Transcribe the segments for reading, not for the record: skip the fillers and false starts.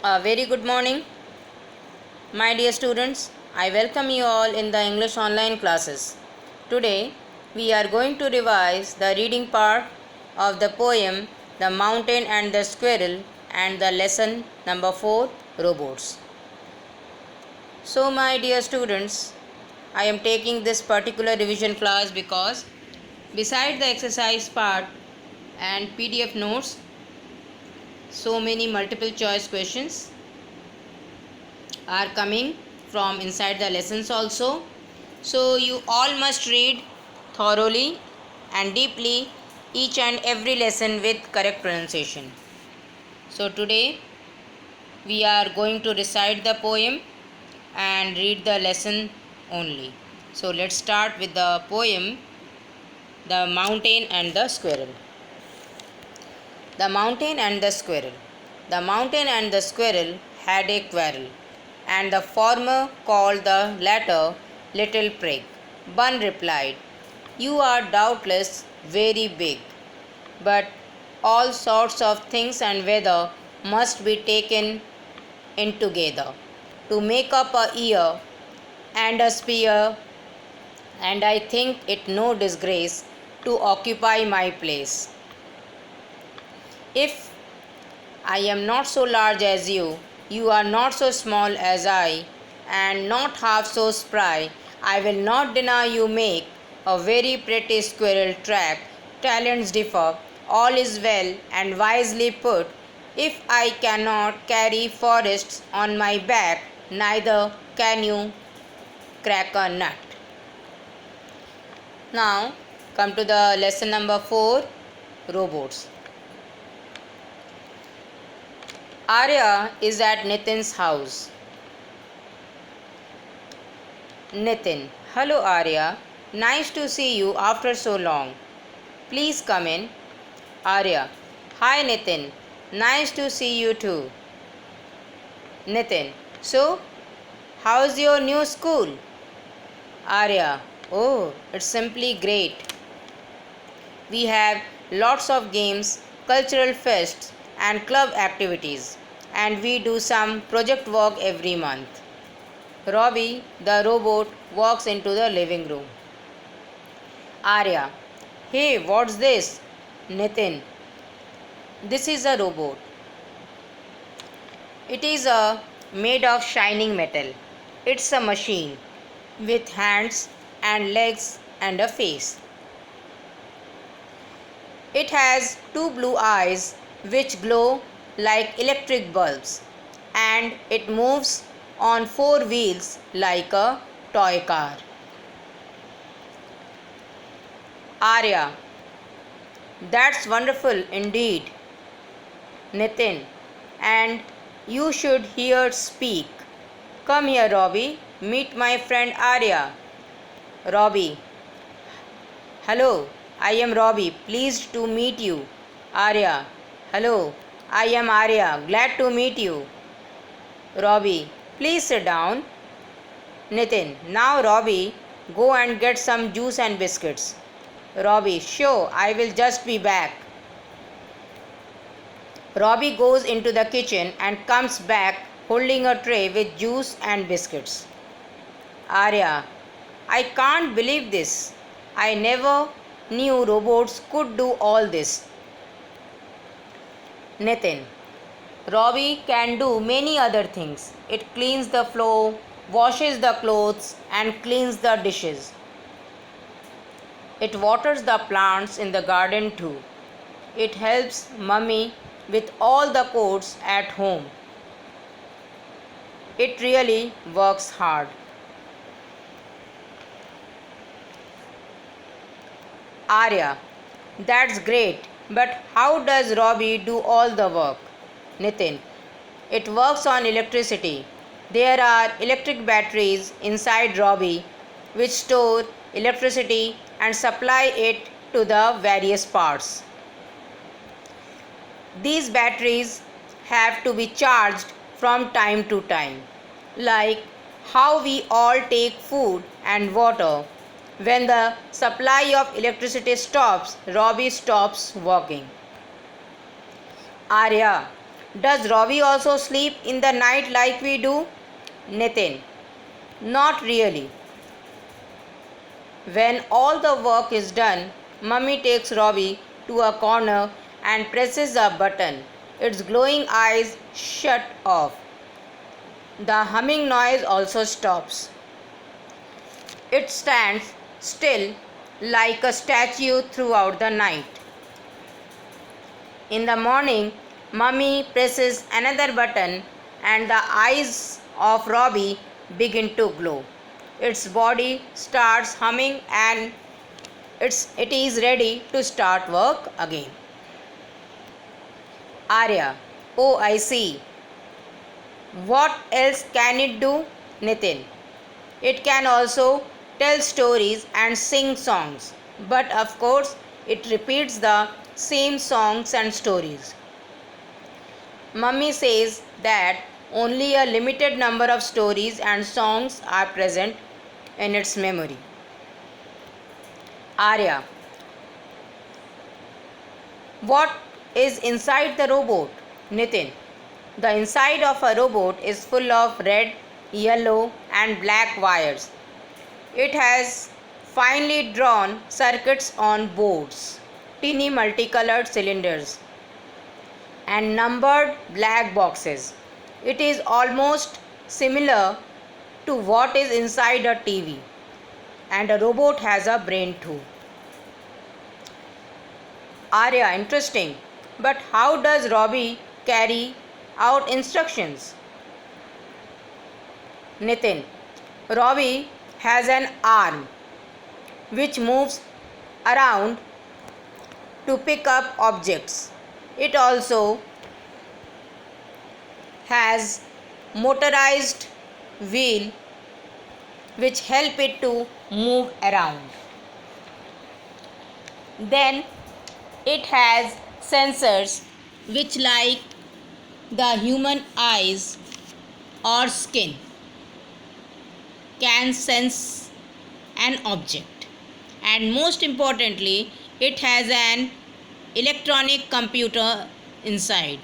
A very good morning, my dear students. I welcome you all in the English online classes. Today, we are going to revise the reading part of the poem The Mountain and the Squirrel and the lesson number 4 Robots. So, my dear students, I am taking this particular revision class because beside the exercise part and PDF notes, so many multiple choice questions are coming from inside the lessons also. So you all must read thoroughly and deeply each and every lesson with correct pronunciation. So today we are going to recite the poem and read the lesson only. So let's start with the poem The Mountain and the Squirrel. The mountain and the squirrel. The mountain and the squirrel had a quarrel, and the former called the latter Little Prig. Bun replied, "You are doubtless very big, but all sorts of things and weather must be taken in together to make up a ear and a spear, and I think it no disgrace to occupy my place. If I am not so large as you are not so small as I, and not half so spry. I will not deny you make a very pretty squirrel track. Talents differ, all is well and wisely put. If I cannot carry forests on my back, neither can you crack a nut." Now, come to the lesson number 4 Robots. Arya is at Nitin's house. Nitin: "Hello Arya, nice to see you after so long. Please come in." Arya: "Hi Nitin, nice to see you too." Nitin: "So, how's your new school?" Arya: "Oh, it's simply great. We have lots of games, cultural fests, and club activities, and we do some project work every month." Robbie, the robot, walks into the living room. Arya: "Hey, what's this?" Nitin: "This is a robot. It is made of shining metal. It's a machine with hands and legs and a face. It has two blue eyes which glow like electric bulbs, and it moves on four wheels like a toy car." Arya: "That's wonderful indeed." Nitin: "And you should hear it speak. Come here, Robbie, meet my friend Arya." Robbie: "Hello, I am Robbie, pleased to meet you." Arya: "Hello, I am Arya, glad to meet you." Robbie: "Please sit down." Nitin: "Now Robbie, go and get some juice and biscuits." Robbie: "Sure, I will just be back." Robbie goes into the kitchen and comes back holding a tray with juice and biscuits. Arya: "I can't believe this. I never knew robots could do all this." Nitin: "Robbie can do many other things. It cleans the floor, washes the clothes, and cleans the dishes. It waters the plants in the garden too. It helps Mummy with all the chores at home. It really works hard." Arya: "That's great, but how does Robbie do all the work?" Nitin: "It works on electricity. There are electric batteries inside Robbie which store electricity and supply it to the various parts. These batteries have to be charged from time to time, like how we all take food and water. When the supply of electricity stops, Robbie stops working." Arya: Does Robbie also sleep in the night like we do? Nitin: not really. When all the work is done, Mummy takes Robbie to a corner and presses a button. Its glowing eyes shut off. The humming noise also stops. It stands still like a statue throughout the night. In the morning, Mummy presses another button and the eyes of Robbie begin to glow. Its body starts humming and it is ready to start work again. Arya: oh, I see. What else can it do? Nitin: it can also tell stories and sing songs, but of course it repeats the same songs and stories. Mummy says that only a limited number of stories and songs are present in its memory. Arya: what is inside the robot? Nitin: the inside of a robot is full of red, yellow, and black wires. It has finely drawn circuits on boards, tiny multicolored cylinders, and numbered black boxes. It is almost similar to what is inside a TV, and a robot has a brain too. Arya: interesting. But how does Robbie carry out instructions? Nitin: Robbie has an arm which moves around to pick up objects. It also has motorized wheel which help it to move around. Then it has sensors which, like the human eyes or skin, can sense an object. And most importantly, it has an electronic computer inside.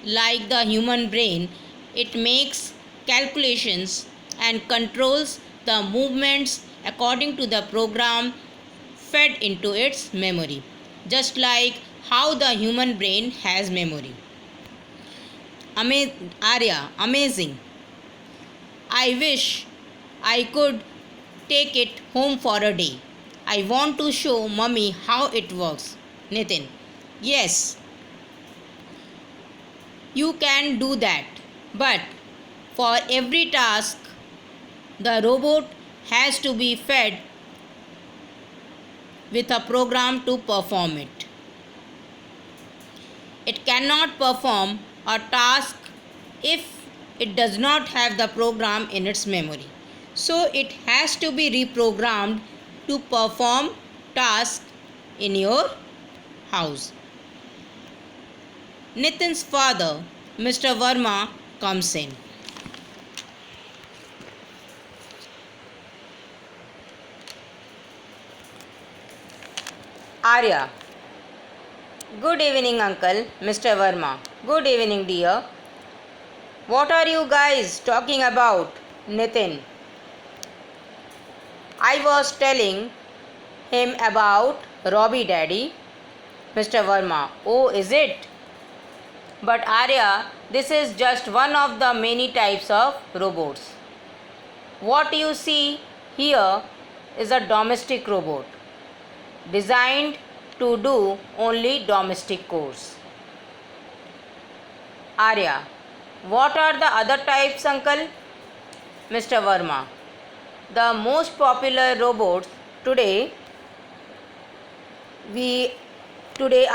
Like the human brain, it makes calculations and controls the movements according to the program fed into its memory, just like how the human brain has memory. Arya: amazing. I wish I could take it home for a day. I want to show Mummy how it works. Nitin: yes, you can do that. But for every task, the robot has to be fed with a program to perform it. It cannot perform a task if it does not have the program in its memory. So it has to be reprogrammed to perform tasks in your house. Nitin's father, Mr. Verma, comes in. Arya: good evening, uncle. Mr. Verma: good evening, dear. What are you guys talking about? Nitin: I was telling him about Robbie, Daddy. Mr. Verma: oh, is it? But Arya, this is just one of the many types of robots. What you see here is a domestic robot designed to do only domestic chores. Arya: what are the other types, uncle? Mr. Verma: the most popular robots today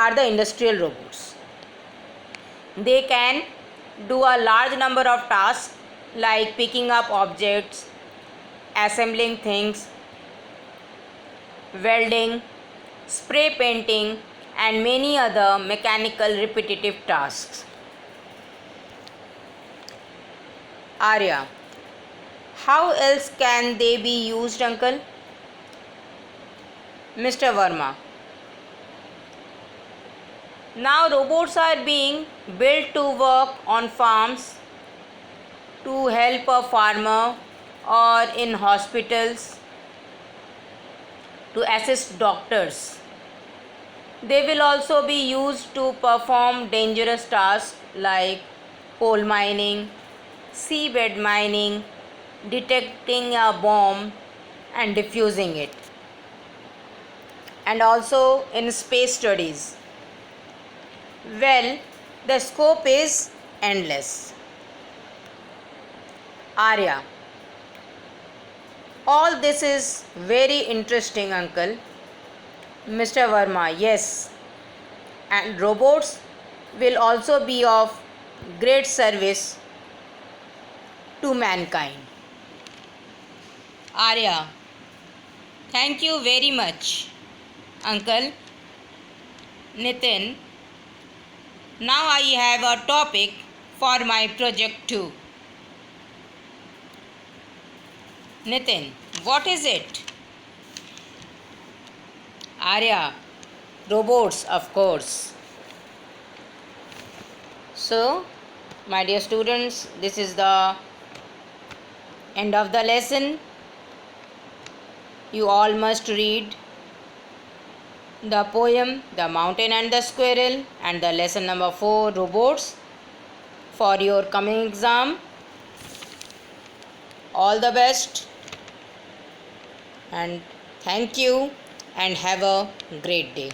are the industrial robots. They can do a large number of tasks like picking up objects, assembling things, welding, spray painting, and many other mechanical repetitive tasks. Arya: how else can they be used, uncle? Mr. Verma: Now robots are being built to work on farms, to help a farmer, or in hospitals, to assist doctors. They will also be used to perform dangerous tasks like coal mining, seabed mining, detecting a bomb and defusing it, and also in space studies. Well, the scope is endless. Arya, all this is very interesting, uncle. Mr. Verma, yes, and robots will also be of great service to mankind. Arya, thank you very much, uncle. Nitin, now I have a topic for my project too. Nitin, what is it? Arya, robots, of course. So, my dear students, this is the end of the lesson. You all must read the poem The Mountain and the Squirrel and the lesson number 4 Robots for your coming exam. All the best and thank you and have a great day.